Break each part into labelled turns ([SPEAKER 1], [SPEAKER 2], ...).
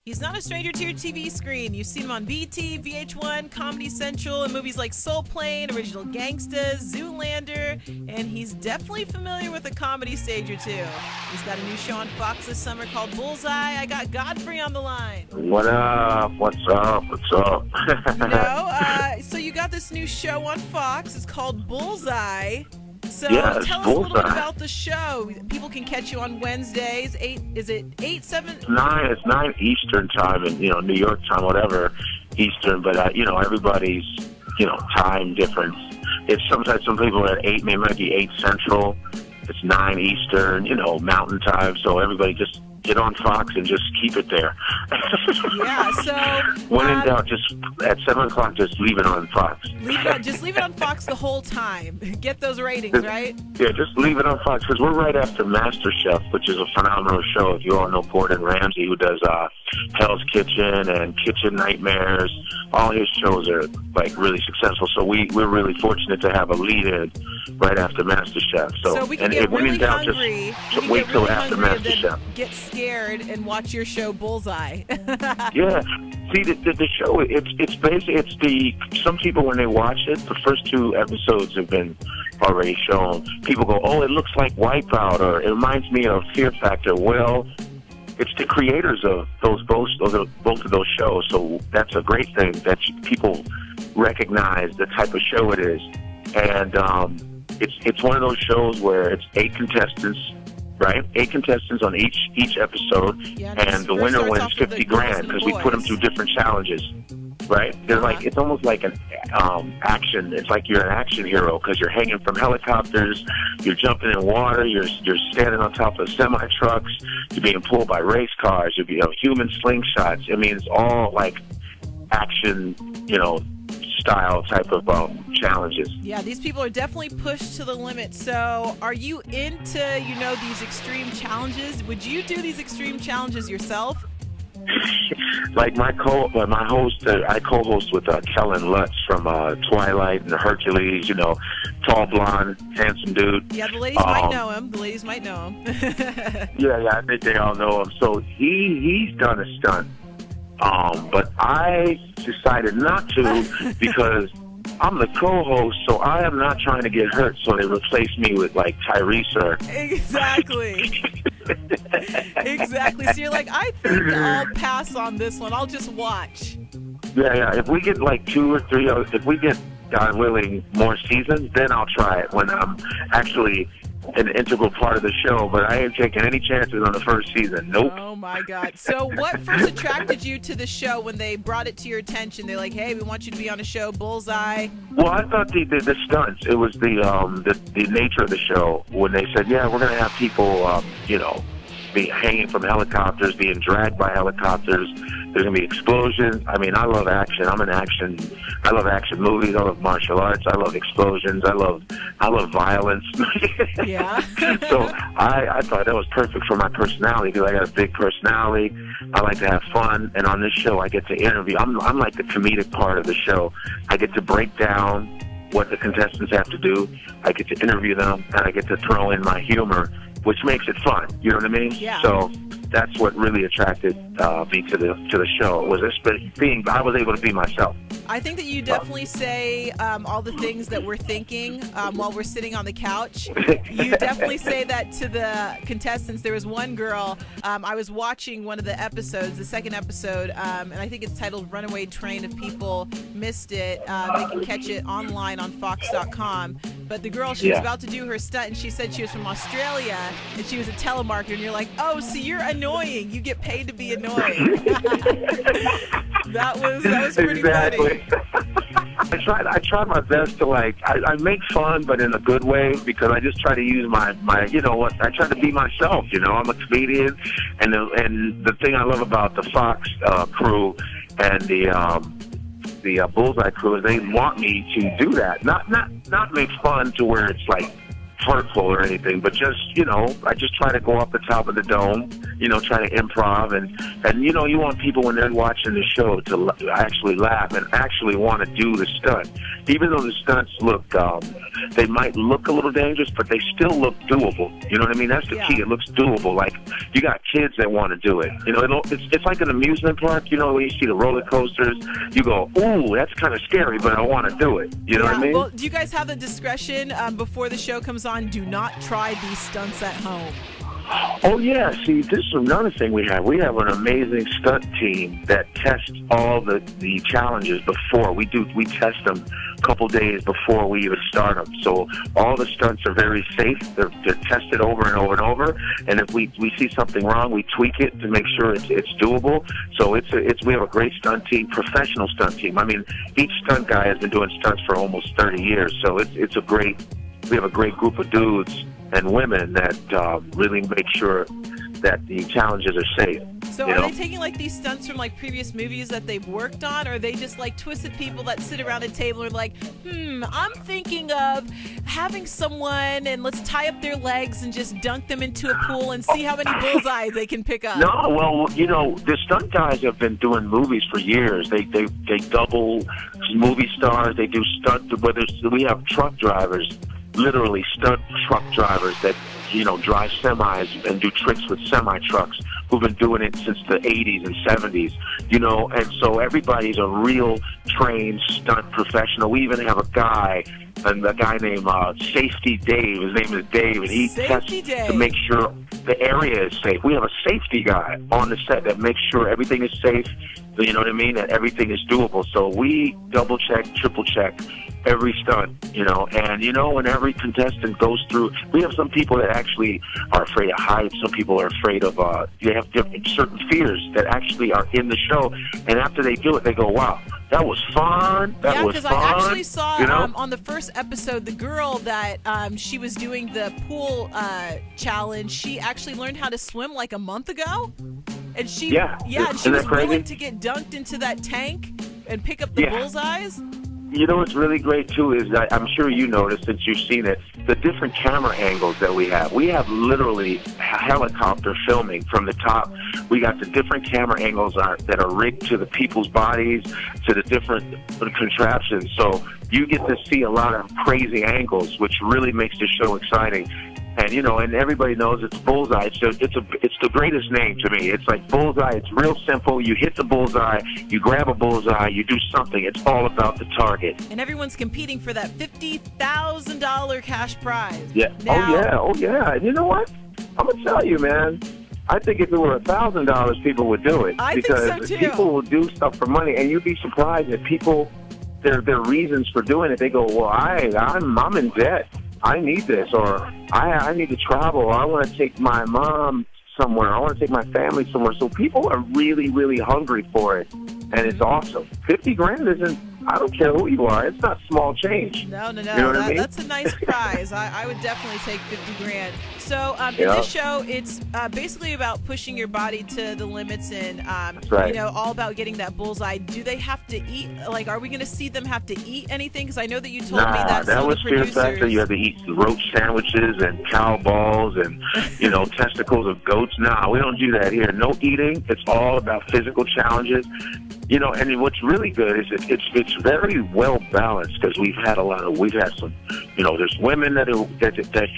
[SPEAKER 1] He's not a stranger to your TV screen. You've seen him on BT, VH1, Comedy Central, and movies like Soul Plane, Original Gangsta, Zoolander, and he's definitely familiar with the comedy stage or two. He's got a new show on Fox this summer called Bullseye. I got Godfrey on the line.
[SPEAKER 2] What up? What's up? What's up?
[SPEAKER 1] So you got this new show on Fox. It's called Bullseye. So
[SPEAKER 2] yes,
[SPEAKER 1] tell us a little bit about the show. People can catch you on Wednesdays. 8 7?
[SPEAKER 2] 9. It's 9 Eastern time, and New York time, whatever Eastern. But everybody's time difference. It's sometimes some people are at 8, maybe it might be 8 Central. It's 9 Eastern, Mountain time. So everybody just get on Fox and just keep it there.
[SPEAKER 1] Yeah, so...
[SPEAKER 2] when in doubt, just at 7 o'clock, just leave it on Fox.
[SPEAKER 1] Just leave it on Fox the whole time. Get those ratings, right?
[SPEAKER 2] Yeah, just leave it on Fox, because we're right after MasterChef, which is a phenomenal show. If you all know Gordon Ramsay, who does Hell's Kitchen and Kitchen Nightmares, all his shows are, really successful. So we're really fortunate to have a lead-in right after MasterChef.
[SPEAKER 1] So we can get really hungry.
[SPEAKER 2] Just wait till after MasterChef.
[SPEAKER 1] Get scared and watch your show Bullseye.
[SPEAKER 2] Yeah. See, the show, it's basically, some people, when they watch it, the first 2 episodes have been already shown. People go, oh, it looks like Wipeout, or it reminds me of Fear Factor. Well, it's the creators of both of those shows, so that's a great thing that people recognize the type of show it is. And it's one of those shows where it's 8 contestants, right? 8 contestants on each episode, and the winner wins $50,000 because we put them through different challenges, right? They're it's almost like an action. It's like you're an action hero because you're hanging from helicopters, you're jumping in water, you're standing on top of semi trucks, you're being pulled by race cars, you're human slingshots. I mean, it's all like action, style type of challenges.
[SPEAKER 1] Yeah, these people are definitely pushed to the limit. So are you into, these extreme challenges? Would you do these extreme challenges yourself?
[SPEAKER 2] Like my host, I co-host with Kellen Lutz from Twilight and Hercules, tall, blonde, handsome dude.
[SPEAKER 1] Yeah, the ladies might know him.
[SPEAKER 2] Yeah, I think they all know him. So he's done a stunt. But I decided not to because I'm the co-host, so I am not trying to get hurt, so they replaced me with, Tyrese.
[SPEAKER 1] Exactly. Exactly. So you're like, I think I'll pass on this one. I'll just watch.
[SPEAKER 2] Yeah. If we get, 2 or 3, if we get, God willing, more seasons, then I'll try it when I'm actually an integral part of the show, but I ain't taking any chances on the first season. Nope.
[SPEAKER 1] Oh my God. So what first attracted you to the show when they brought it to your attention? They're like, hey, we want you to be on a show, Bullseye.
[SPEAKER 2] Well, I thought the stunts, it was the nature of the show when they said, yeah, we're going to have people, be hanging from helicopters, being dragged by helicopters. There's going to be explosions. I mean, I love action. I love action movies. I love martial arts. I love explosions. I love violence.
[SPEAKER 1] Yeah.
[SPEAKER 2] So I thought that was perfect for my personality because I got a big personality. I like to have fun. And on this show, I get to interview. I'm like the comedic part of the show. I get to break down what the contestants have to do. I get to interview them, and I get to throw in my humor, which makes it fun. You know what I mean?
[SPEAKER 1] Yeah.
[SPEAKER 2] So that's what really attracted me to the show. Was I was able to be myself.
[SPEAKER 1] I think that you definitely say all the things that we're thinking while we're sitting on the couch. You definitely say that to the contestants. There was one girl, I was watching one of the episodes, the second episode, and I think it's titled Runaway Train. If people missed it, they can catch it online on Fox.com. But the girl, she was about to do her stunt, and she said she was from Australia, and she was a telemarketer, and you're like, oh, so you're annoying. You get paid to be annoying. That was pretty funny.
[SPEAKER 2] I try my best to I make fun, but in a good way, because I just try to use my I try to be myself. I'm a comedian, and the thing I love about the Fox crew and the Bullseye crew is they want me to do that, not make fun to where it's hurtful or anything, but just, I just try to go up the top of the dome, try to improv, and you want people when they're watching the show to actually laugh and actually want to do the stunt. Even though the stunts look, they might look a little dangerous, but they still look doable. You know what I mean? That's the key. It looks doable. Like, you got kids that want to do it. It's like an amusement park, where you see the roller coasters, you go, ooh, that's kind of scary, but I want to do it. You know what I mean?
[SPEAKER 1] Well, do you guys have the discretion before the show comes on? Do not try these stunts at home.
[SPEAKER 2] Oh, yeah. See, this is another thing we have. We have an amazing stunt team that tests all the challenges before. We test them a couple days before we even start them. So all the stunts are very safe. They're tested over and over and over. And if we see something wrong, we tweak it to make sure it's doable. So we have a great stunt team, professional stunt team. I mean, each stunt guy has been doing stunts for almost 30 years. So we have a great group of dudes and women that really make sure that the challenges are safe.
[SPEAKER 1] So are they taking like these stunts from like previous movies that they've worked on, or are they just like twisted people that sit around a table and are like, I'm thinking of having someone and let's tie up their legs and just dunk them into a pool and see how many bullseyes they can pick up?
[SPEAKER 2] No, well, the stunt guys have been doing movies for years. They double movie stars. They do stunt. We have truck drivers, literally stunt truck drivers that drive semis and do tricks with semi-trucks who've been doing it since the 80s and 70s, and so everybody's a real trained stunt professional. We even have a guy named Safety Dave. His name is Dave, and he tests to make sure the area is safe. We have a safety guy on the set that makes sure everything is safe, you know what I mean, that everything is doable. So we double-check, triple-check every stunt, and when every contestant goes through, we have some people that actually are afraid of heights. Some people are afraid of, they have certain fears that actually are in the show, and after they do it, they go, wow, that was fun. That was fun.
[SPEAKER 1] Yeah, because I actually saw on the first episode, the girl that she was doing the pool challenge, she actually learned how to swim like a month ago, and she was willing to get dunked into that tank and pick up the bullseyes.
[SPEAKER 2] What's really great, too, is that I'm sure you noticed since you've seen it, the different camera angles that we have. We have literally helicopter filming from the top. We got the different camera angles that are rigged to the people's bodies, to the different contraptions. So you get to see a lot of crazy angles, which really makes the show exciting. And, and everybody knows it's Bullseye. It's the greatest name to me. It's like Bullseye. It's real simple. You hit the bullseye, you grab a bullseye, you do something. It's all about the target.
[SPEAKER 1] And everyone's competing for that $50,000 cash prize.
[SPEAKER 2] Yeah. Oh, yeah. And you know what? I'm going to tell you, man. I think if it were $1,000, people would do it.
[SPEAKER 1] I think so, too.
[SPEAKER 2] People will do stuff for money, and you'd be surprised that people, their reasons for doing it, they go, well, I'm in debt. I need this, or I need to travel, or I want to take my mom somewhere, I want to take my family somewhere. So people are really, really hungry for it, and it's awesome. $50,000 isn't, I don't care who you are, it's not small change.
[SPEAKER 1] No.
[SPEAKER 2] You know what I mean?
[SPEAKER 1] That's a nice prize. I would definitely take $50,000. So in this show, it's basically about pushing your body to the limits and, all about getting that bullseye. Do they have to eat? Like, are we going to see them have to eat anything? Because I know that you told me that some
[SPEAKER 2] was
[SPEAKER 1] of the producers...
[SPEAKER 2] Fear Factor. You have to eat roach sandwiches and cow balls and, testicles of goats. Nah, we don't do that here. No eating. It's all about physical challenges. And what's really good is it's very well balanced because we've had some, there's women that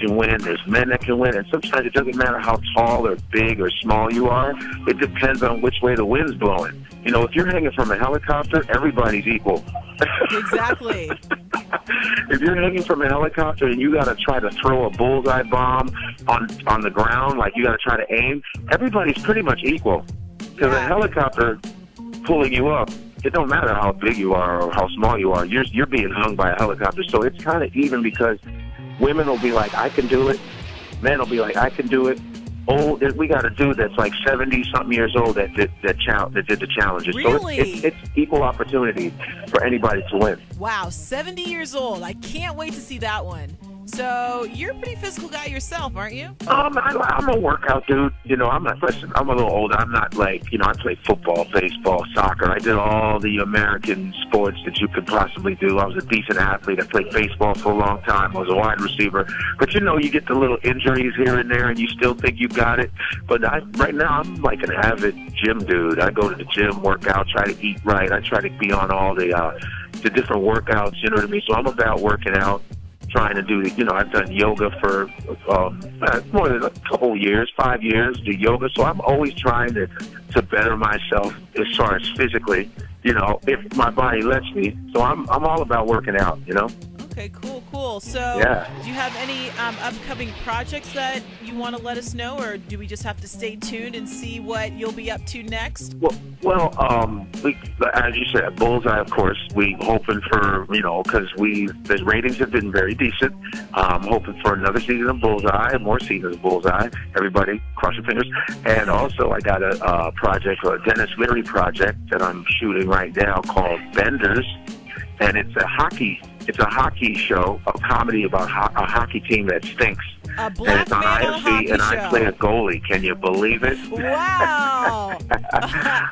[SPEAKER 2] can win, there's men that can win, and sometimes it doesn't matter how tall or big or small you are. It depends on which way the wind's blowing. If you're hanging from a helicopter, everybody's equal.
[SPEAKER 1] Exactly.
[SPEAKER 2] If you're hanging from a helicopter and you got to try to throw a bullseye bomb on the ground, like you got to try to aim, everybody's pretty much equal. Because a helicopter pulling you up, it don't matter how big you are or how small you are, you're being hung by a helicopter. So it's kind of even because women will be like, I can do it. Men will be like, I can do it. Oh, we got a dude that's like 70-something years old that did the challenges.
[SPEAKER 1] Really?
[SPEAKER 2] So it's equal opportunity for anybody to win.
[SPEAKER 1] Wow, 70 years old. I can't wait to see that one. So you're a pretty physical guy yourself, aren't you?
[SPEAKER 2] I'm a workout dude. You know, I'm a little older. I'm not like, you know, I played football, baseball, soccer. I did all the American sports that you could possibly do. I was a decent athlete. I played baseball for a long time. I was a wide receiver. But, you know, you get the little injuries here and there, and you still think you got it. But right now, I'm like an avid gym dude. I go to the gym, work out, try to eat right. I try to be on all the different workouts, you know what I mean? So I'm about working out, trying to do, you know, I've done yoga for more than a couple years, 5 years, do yoga. So I'm always trying to better myself as far as physically, you know, if my body lets me. So I'm all about working out, you know?
[SPEAKER 1] Okay, cool. So do you have any upcoming projects that you want to let us know, or do we just have to stay tuned and see what you'll be up to next?
[SPEAKER 2] Well, as you said, Bullseye, of course, we hoping for, you know, because the ratings have been very decent. Hoping for another season of Bullseye, more seasons of Bullseye. Everybody, cross your fingers. And also, I got a project, a Dennis Leary project that I'm shooting right now called Benders, and it's a hockey show, a comedy about a hockey team that stinks.
[SPEAKER 1] A black
[SPEAKER 2] and it's on
[SPEAKER 1] man
[SPEAKER 2] IFC, and I play a goalie. Can you believe it?
[SPEAKER 1] Wow!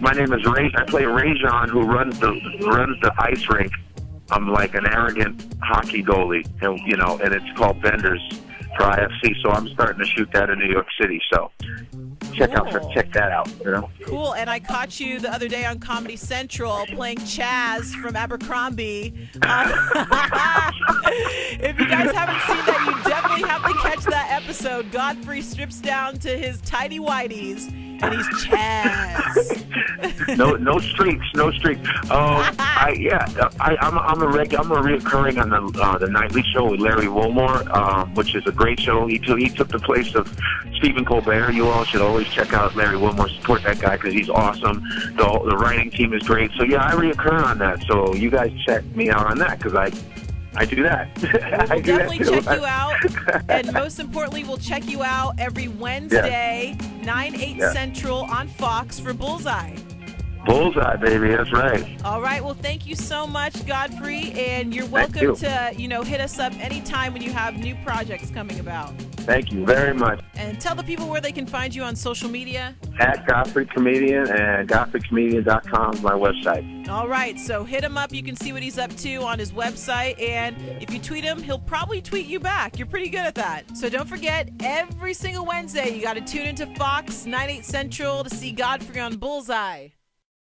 [SPEAKER 2] My name is Ray. I play Rajon, who runs the ice rink. I'm like an arrogant hockey goalie, and you know, and it's called Benders for IFC. So I'm starting to shoot that in New York City. So check that out. You know.
[SPEAKER 1] Cool. And I caught you the other day on Comedy Central playing Chaz from Abercrombie. If you guys haven't seen that, you definitely have to catch that episode. Godfrey strips down to his tidy whities, and he's Chaz.
[SPEAKER 2] no streaks. I'm a reoccurring on the nightly show with Larry Wilmore, which is a great show. He took the place of Stephen Colbert. You all should always check out Larry Wilmore. Support that guy because he's awesome. The writing team is great. So yeah, I reoccur on that. So you guys check me out on that because I do that.
[SPEAKER 1] We'll definitely check you out. And most importantly, we'll check you out every Wednesday, 8 Central on Fox for Bullseye.
[SPEAKER 2] Bullseye, baby. That's right.
[SPEAKER 1] All right. Well, thank you so much, Godfrey. And you're welcome to, hit us up anytime when you have new projects coming about.
[SPEAKER 2] Thank you very much.
[SPEAKER 1] And tell the people where they can find you on social media.
[SPEAKER 2] At Godfrey Comedian, and GodfreyComedian.com is my website.
[SPEAKER 1] All right. So hit him up. You can see what he's up to on his website. And if you tweet him, he'll probably tweet you back. You're pretty good at that. So don't forget, every single Wednesday, you got to tune into Fox, 8 Central to see Godfrey on Bullseye.